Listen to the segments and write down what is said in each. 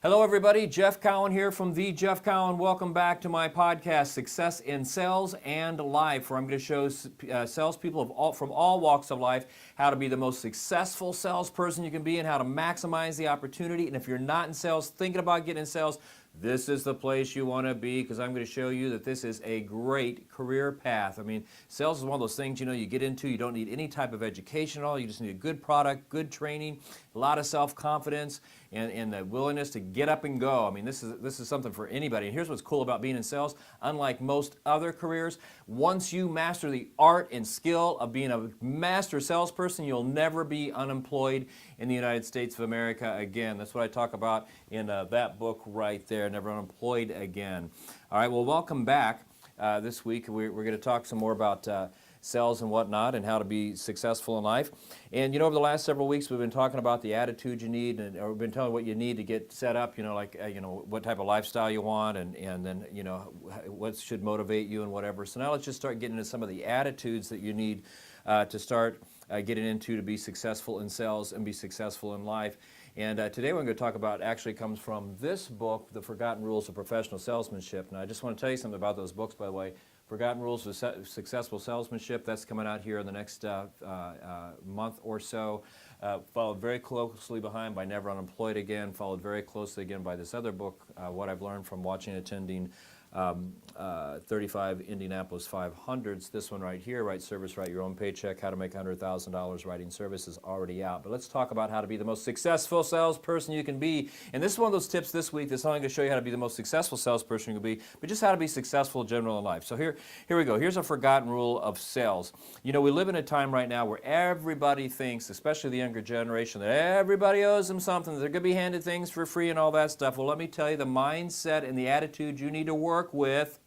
Hello, everybody. Jeff Cowan here from The Jeff Cowan. Welcome back to my podcast, Success in Sales and Life, where I'm going to show salespeople from all walks of life how to be the most successful salesperson you can be and how to maximize the opportunity. And if you're not in sales, thinking about getting in sales, this is the place you want to be, because I'm going to show you that this is a great career path. I mean, sales is one of those things, you get into. You don't need any type of education at all. You just need a good product, good training, a lot of self-confidence, and the willingness to get up and go. I mean, this is something for anybody. And here's what's cool about being in sales. Unlike most other careers, once you master the art and skill of being a master salesperson, you'll never be unemployed in the United States of America again. That's what I talk about in that book right there, Never Unemployed Again. All right, well, welcome back. This week we're going to talk some more about sales and whatnot and how to be successful in life. And over the last several weeks we've been talking about the attitude you need, and or we've been telling what you need to get set up, what type of lifestyle you want, and then what should motivate you and whatever. So now let's just start getting into some of the attitudes that you need to start getting into to be successful in sales and be successful in life. And today we're going to talk about actually comes from this book, The Forgotten Rules of Professional Salesmanship. Now I just want to tell you something about those books, by the way. Forgotten Rules of Successful Salesmanship, that's coming out here in the next month or so. Followed very closely behind by Never Unemployed Again, followed very closely again by this other book, What I've Learned from Watching and Attending 35 Indianapolis 500s. This one right here, Write Service, Write Your Own Paycheck, How to Make $100,000 Writing Service, is already out. But let's talk about how to be the most successful salesperson you can be. And this is one of those tips this week that's not only going to show you how to be the most successful salesperson you can be, but just how to be successful in general in life. So here we go. Here's a forgotten rule of sales. We live in a time right now where everybody thinks, especially the younger generation, that everybody owes them something, that they're going to be handed things for free and all that stuff. Well, let me tell you, the mindset and the attitude you need to work with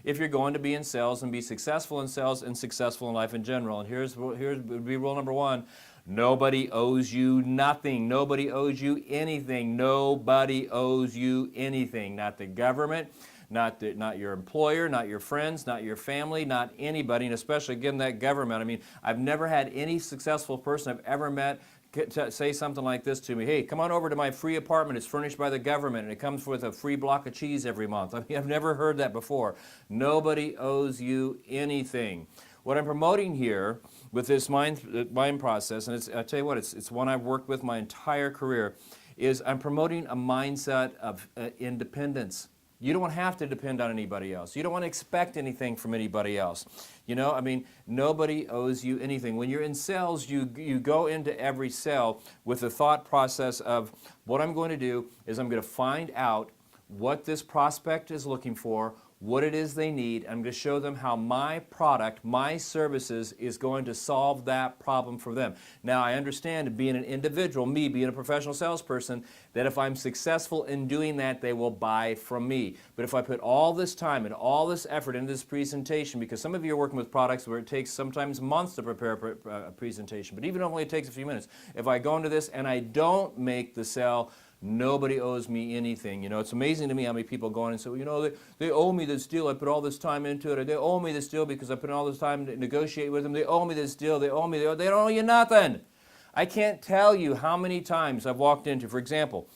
if you're going to be in sales and be successful in sales and successful in life in general. And here's would be rule number one. Nobody owes you nothing. Nobody owes you anything. Nobody owes you anything. Not the government, not your employer, not your friends, not your family, not anybody, and especially, again, that government. I mean, I've never had any successful person I've ever met to say something like this to me: hey, come on over to my free apartment. It's furnished by the government, and it comes with a free block of cheese every month. I mean, I've never heard that before. Nobody owes you anything. What I'm promoting here with this mind process, and I tell you what, it's one I've worked with my entire career, is I'm promoting a mindset of independence. You don't have to depend on anybody else. You don't want to expect anything from anybody else. Nobody owes you anything. When you're in sales, you go into every sale with the thought process of, what I'm going to do is I'm going to find out what this prospect is looking for, what it is they need. I'm going to show them how my product, my services, is going to solve that problem for them. Now, I understand, being an individual, me being a professional salesperson, that if I'm successful in doing that, they will buy from me. But if I put all this time and all this effort into this presentation, because some of you are working with products where it takes sometimes months to prepare a presentation, but even if it only takes a few minutes, if I go into this and I don't make the sale, nobody owes me anything. It's amazing to me how many people go on and say, well, they owe me this deal. I put all this time into it. Or they owe me this deal because I put all this time to negotiate with them. They owe me this deal. They don't owe you nothing. I can't tell you how many times I've walked into, for example,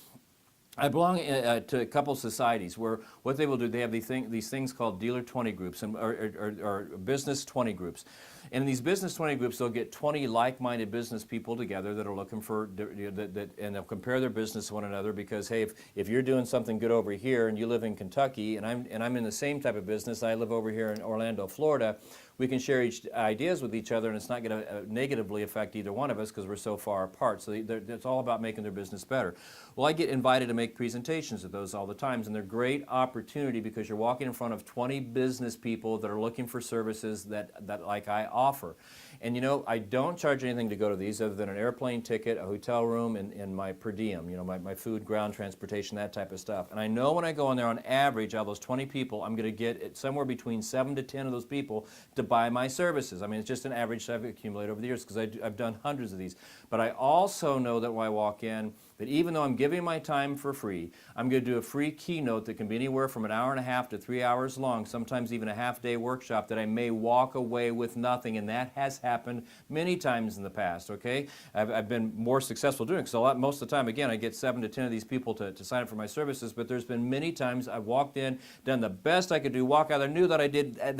I belong to a couple societies where what they will do, they have these things called dealer 20 groups or business 20 groups. And in these business 20 groups, they'll get 20 like-minded business people together that are looking for, and they'll compare their business to one another, because, hey, if you're doing something good over here and you live in Kentucky and I'm in the same type of business, I live over here in Orlando, Florida, we can share ideas with each other, and it's not going to negatively affect either one of us because we're so far apart. So it's all about making their business better. Well, I get invited to make presentations at those all the times, and they're a great opportunity because you're walking in front of 20 business people that are looking for services that like I offer. And I don't charge anything to go to these other than an airplane ticket, a hotel room, and my per diem, my food, ground transportation, that type of stuff. And I know when I go in there, on average, out of those 20 people, I'm going to get somewhere between 7 to 10 of those people to buy my services. I mean, it's just an average I've accumulated over the years because I've done hundreds of these. But I also know that when I walk in, that even though I'm giving my time for free, I'm going to do a free keynote that can be anywhere from an hour and a half to 3 hours long, sometimes even a half-day workshop, that I may walk away with nothing, and that has happened many times in the past, okay? I've been more successful doing it, because most of the time, again, I get 7 to 10 of these people to sign up for my services, but there's been many times I've walked in, done the best I could do, walk out there, knew that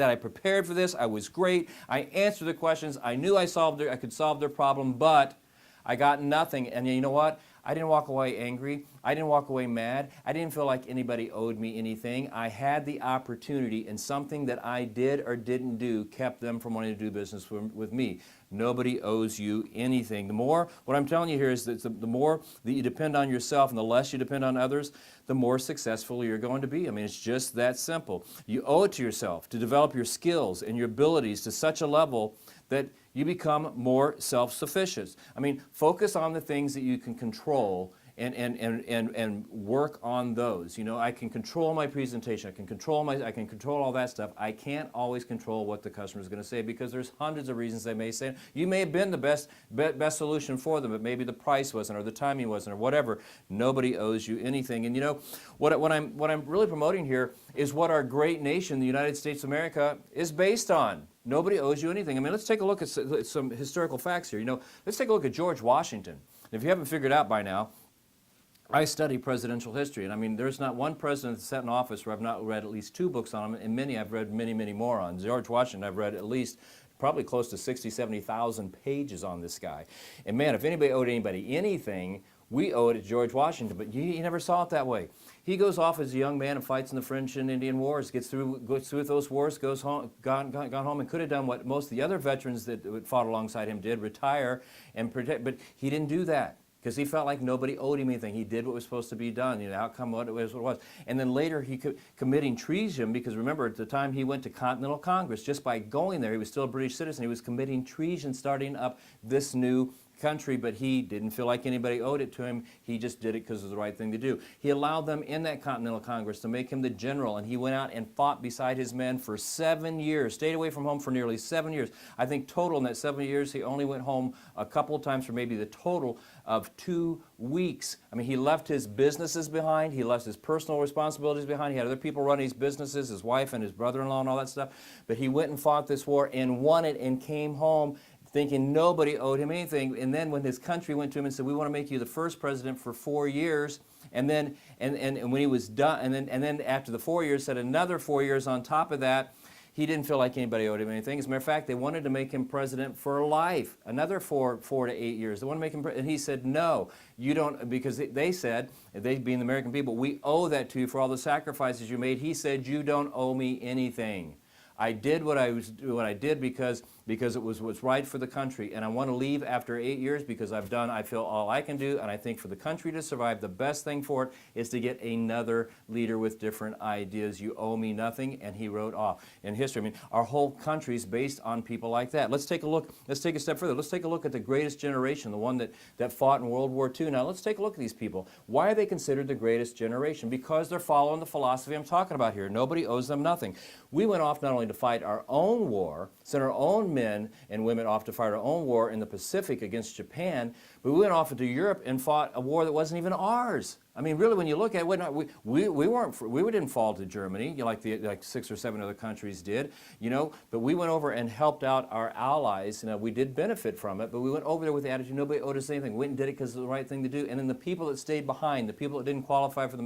I prepared for this, I was great, I answered the questions, I knew I could solve their problem, but I got nothing. And you know what? I didn't walk away angry. I didn't walk away mad. I didn't feel like anybody owed me anything. I had the opportunity, and something that I did or didn't do kept them from wanting to do business with me. Nobody owes you anything. What I'm telling you here is that the more that you depend on yourself and the less you depend on others, the more successful you're going to be. I mean, it's just that simple. You owe it to yourself to develop your skills and your abilities to such a level that you become more self-sufficient. I mean, focus on the things that you can control and work on those. You know, I can control my presentation. I can control all that stuff. I can't always control what the customer is going to say, because there's hundreds of reasons they may say. You may have been the best solution for them, but maybe the price wasn't, or the timing wasn't, or whatever. Nobody owes you anything. And you know, what I'm really promoting here is what our great nation, the United States of America, is based on. Nobody owes you anything. I mean, let's take a look at some historical facts here. You know, let's take a look at George Washington. If you haven't figured out by now, I study presidential history, and I mean, there's not one president that's sat in office where I've not read at least 2 books on him, and many I've read many, many more on. George Washington, I've read at least probably close to 60, 70,000 pages on this guy. And man, if anybody owed anybody anything, we owe it to George Washington, but you never saw it that way. He goes off as a young man and fights in the French and Indian Wars, goes through those wars, goes home, gone home, and could have done what most of the other veterans that fought alongside him did, retire and protect, but he didn't do that, because he felt like nobody owed him anything. He did what was supposed to be done. You know, outcome what it was. And then later he committing treason, because remember, at the time he went to Continental Congress, just by going there, he was still a British citizen. He was committing treason, starting up this new country, but he didn't feel like anybody owed it to him. He just did it because it was the right thing to do. He allowed them in that Continental Congress to make him the general, and he went out and fought beside his men for 7 years, stayed away from home for nearly 7 years. I think total in that 7 years, he only went home a couple of times for maybe the total of 2 weeks. I mean, he left his businesses behind. He left his personal responsibilities behind. He had other people running his businesses, his wife and his brother-in-law and all that stuff. But he went and fought this war and won it and came home thinking nobody owed him anything. And then when his country went to him and said, we want to make you the first president for 4 years, and then and when he was done, and then after the 4 years, said another 4 years on top of that, he didn't feel like anybody owed him anything. As a matter of fact, they wanted to make him president for life, another 4 to 8 years. They want to make him, and he said, no, you don't, because they said, they being the American people, we owe that to you for all the sacrifices you made. He said, you don't owe me anything. I did what I did because it was what's right for the country, and I want to leave after 8 years because I feel all I can do, and I think for the country to survive, the best thing for it is to get another leader with different ideas. You owe me nothing, and he wrote off in history. I mean, our whole country is based on people like that. Let's take a look. Let's take a step further. Let's take a look at the greatest generation, the one that fought in World War II. Now, let's take a look at these people. Why are they considered the greatest generation? Because they're following the philosophy I'm talking about here. Nobody owes them nothing. We went off not only to fight our own war, sent our own men and women off to fight our own war in the Pacific against Japan, but we went off into Europe and fought a war that wasn't even ours. I mean, really, when you look at it, we didn't fall to Germany, you know, like 6 or 7 other countries did, you know. But we went over and helped out our allies. You know, we did benefit from it, but we went over there with the attitude nobody owed us anything. We went and did it because it was the right thing to do. And then the people that stayed behind, the people that didn't qualify for the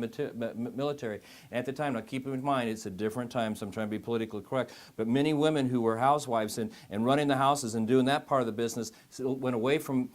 military, and at the time, now keep in mind, it's a different time, so I'm trying to be politically correct. But many women who were housewives and running the houses and doing that part of the business went away from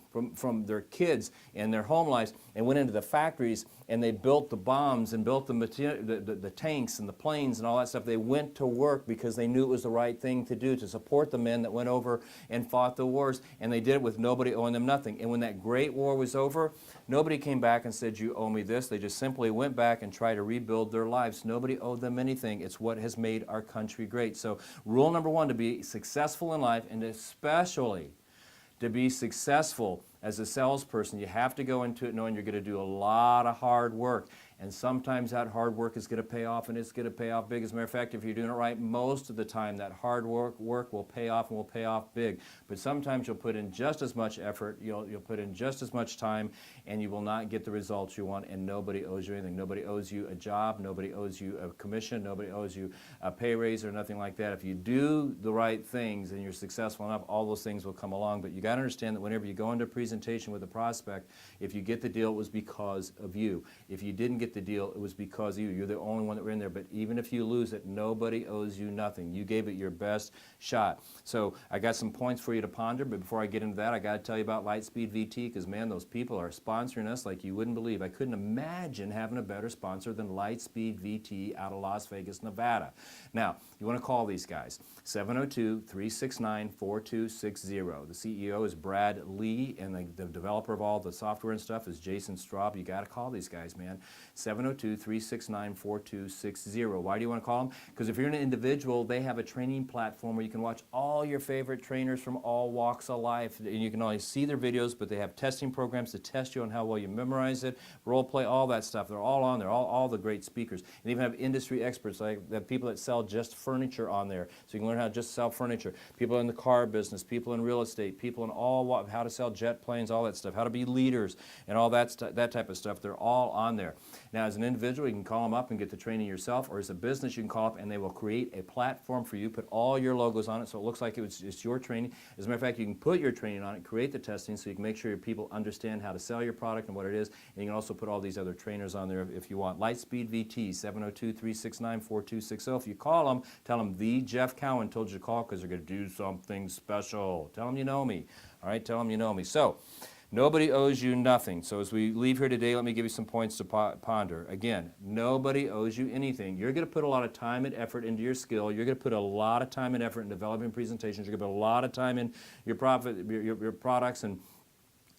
their kids and their home lives and went into the factories. And they built the bombs and built the tanks and the planes and all that stuff. They went to work because they knew it was the right thing to do, to support the men that went over and fought the wars. And they did it with nobody owing them nothing. And when that great war was over, nobody came back and said, you owe me this. They just simply went back and tried to rebuild their lives. Nobody owed them anything. It's what has made our country great. So rule number 1, to be successful in life, and especially to be successful as a salesperson, you have to go into it knowing you're going to do a lot of hard work. And sometimes that hard work is going to pay off, and it's going to pay off big. As a matter of fact, if you're doing it right, most of the time that hard work will pay off, and will pay off big. But sometimes you'll put in just as much effort, you'll put in just as much time, and you will not get the results you want, and nobody owes you anything. Nobody owes you a job, nobody owes you a commission, nobody owes you a pay raise or nothing like that. If you do the right things and you're successful enough, all those things will come along. But you got to understand that whenever you go into a presentation with a prospect, if you get the deal, it was because of you. If you didn't get the deal, it was because of you. You're the only one that were in there. But even if you lose it, nobody owes you nothing. You gave it your best shot. So I got some points for you to ponder, but before I get into that, I got to tell you about Lightspeed VT, because man, those people are sponsoring us like you wouldn't believe. I couldn't imagine having a better sponsor than Lightspeed VT out of Las Vegas, Nevada. Now, you want to call these guys, 702-369-4260. The CEO is Brad Lee, and the developer of all the software and stuff is Jason Straub. You got to call these guys, man. 702-369-4260. Why do you want to call them? Because if you're an individual, they have a training platform where you can watch all your favorite trainers from all walks of life, and you can only see their videos, but they have testing programs to test you on how well you memorize it, role play, all that stuff. They're all on there, all the great speakers. And they even have industry experts, like the people that sell just furniture on there, so you can learn how to just sell furniture. People in the car business, people in real estate, people in how to sell jet planes, all that stuff, how to be leaders, and all that type of stuff. They're all on there. Now, as an individual, you can call them up and get the training yourself, or as a business, you can call up and they will create a platform for you, put all your logos on it so it looks like it's your training. As a matter of fact, you can put your training on it, create the testing so you can make sure your people understand how to sell your product and what it is, and you can also put all these other trainers on there if you want. Lightspeed VT, 702-369-4260. If you call them, tell them the Jeff Cowan told you to call, because they're going to do something special. Tell them you know me. All right, tell them you know me. So, nobody owes you nothing. So as we leave here today, let me give you some points to ponder. Again, nobody owes you anything. You're going to put a lot of time and effort into your skill. You're going to put a lot of time and effort in developing presentations. You're going to put a lot of time in your products and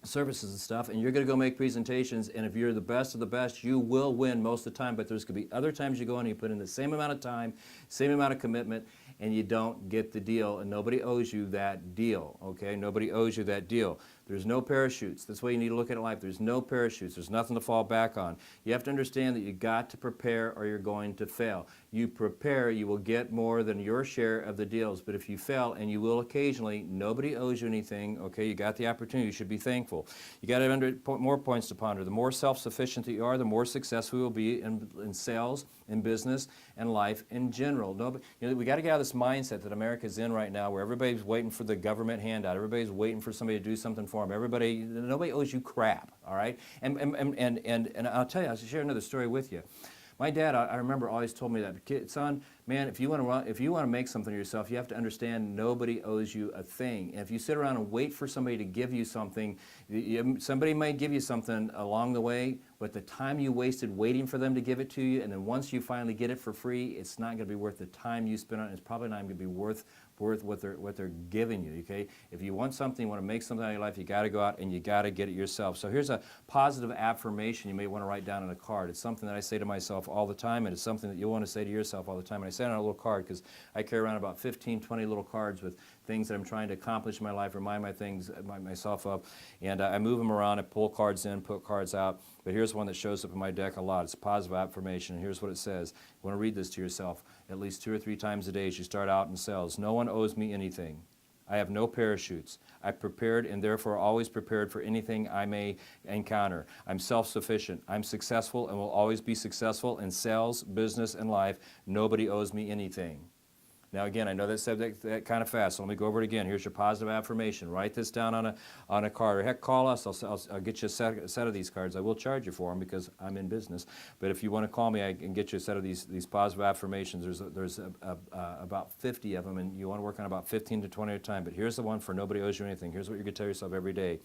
services and stuff, and you're going to go make presentations, and if you're the best of the best, you will win most of the time. But there's going to be other times you go in and you put in the same amount of time, same amount of commitment, and you don't get the deal, and nobody owes you that deal, okay? Nobody owes you that deal. There's no parachutes. That's the way you need to look at life. There's no parachutes. There's nothing to fall back on. You have to understand that you got to prepare or you're going to fail. You prepare, you will get more than your share of the deals, but if you fail, and you will occasionally, nobody owes you anything, okay? You got the opportunity. You should be thankful. You got more points to ponder. The more self-sufficient that you are, the more successful you will be in sales, in business, and life in general. We got to get out of this mindset that America's in right now, where everybody's waiting for the government handout. Everybody's waiting for somebody to do something for them. Nobody owes you crap, all right? And I'll tell you, I'll share another story with you. My dad, I remember, always told me that, son, man, if you want to make something of yourself, you have to understand nobody owes you a thing. And if you sit around and wait for somebody to give you something, somebody might give you something along the way, but the time you wasted waiting for them to give it to you, and then once you finally get it for free, it's not going to be worth the time you spent on it. It's probably not going to be worth what they're giving you, okay? If you want something, you want to make something out of your life, you got to go out and you got to get it yourself. So here's a positive affirmation you may want to write down on a card. It's something that I say to myself all the time, and it's something that you'll want to say to yourself all the time. And I say it on a little card, because I carry around about 15, 20 little cards with things that I'm trying to accomplish in my life, remind myself of, and I move them around. I pull cards in, put cards out. But here's one that shows up in my deck a lot. It's a positive affirmation. Here's what it says. You want to read this to yourself at least 2 or 3 times a day as you start out in sales. No one owes me anything. I have no parachutes. I'm prepared and therefore always prepared for anything I may encounter. I'm self-sufficient. I'm successful and will always be successful in sales, business, and life. Nobody owes me anything. Now again, I know that said that kind of fast, so let me go over it again. Here's your positive affirmation. Write this down on a card. Or heck, call us. I'll get you a set of these cards. I will charge you for them because I'm in business. But if you want to call me, I can get you a set of these positive affirmations. There's about 50 of them, and you want to work on about 15 to 20 at a time. But here's the one for nobody owes you anything. Here's what you're going to tell yourself every day.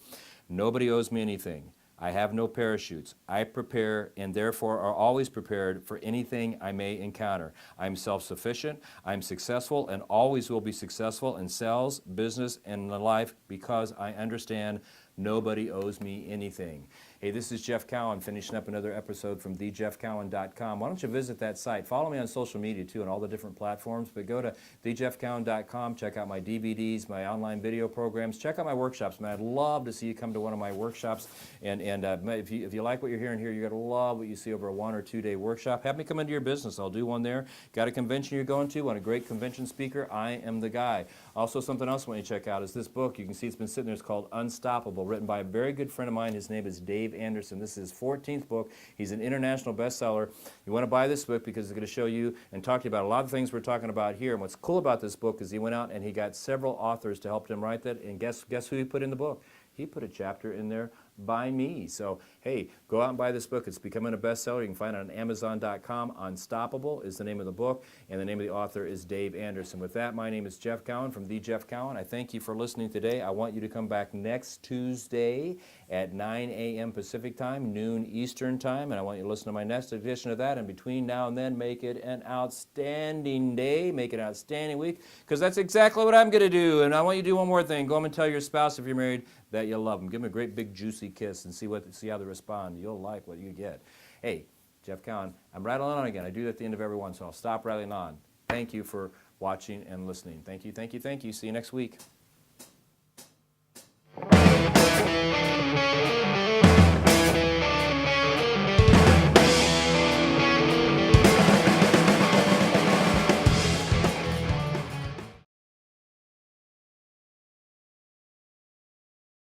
Nobody owes me anything. I have no parachutes. I prepare and therefore are always prepared for anything I may encounter. I'm self-sufficient, I'm successful, and always will be successful in sales, business, and in life because I understand nobody owes me anything. Hey, this is Jeff Cowan finishing up another episode from thejeffcowan.com. Why don't you visit that site? Follow me on social media too on all the different platforms, but go to thejeffcowan.com, check out my DVDs, my online video programs, check out my workshops. Man, I'd love to see you come to one of my workshops. And if you like what you're hearing here, you're going to love what you see over a 1 or 2 day workshop. Have me come into your business. I'll do one there. Got a convention you're going to? Want a great convention speaker? I am the guy. Also, something else I want you to check out is this book. You can see it's been sitting there. It's called Unstoppable, written by a very good friend of mine. His name is Dave Anderson. This is his 14th book. He's an international bestseller. You want to buy this book because it's going to show you and talk to you about a lot of things we're talking about here. And what's cool about this book is he went out and he got several authors to help him write that. And guess who he put in the book? He put a chapter in there by me. So, hey, go out and buy this book. It's becoming a bestseller. You can find it on Amazon.com. Unstoppable is the name of the book, and the name of the author is Dave Anderson. With that, my name is Jeff Cowan from The Jeff Cowan. I thank you for listening today. I want you to come back next Tuesday at 9 a.m. Pacific Time, noon Eastern Time, and I want you to listen to my next edition of that. And between now and then, make it an outstanding day, make it an outstanding week, because that's exactly what I'm going to do. And I want you to do one more thing. Go home and tell your spouse, if you're married, that you love them. Give them a great big juicy kiss and see how they respond. You'll like what you get. Hey, Jeff Cowan, I'm rattling on again. I do that at the end of every one, so I'll stop rattling on. Thank you for watching and listening. Thank you, thank you, thank you. See you next week.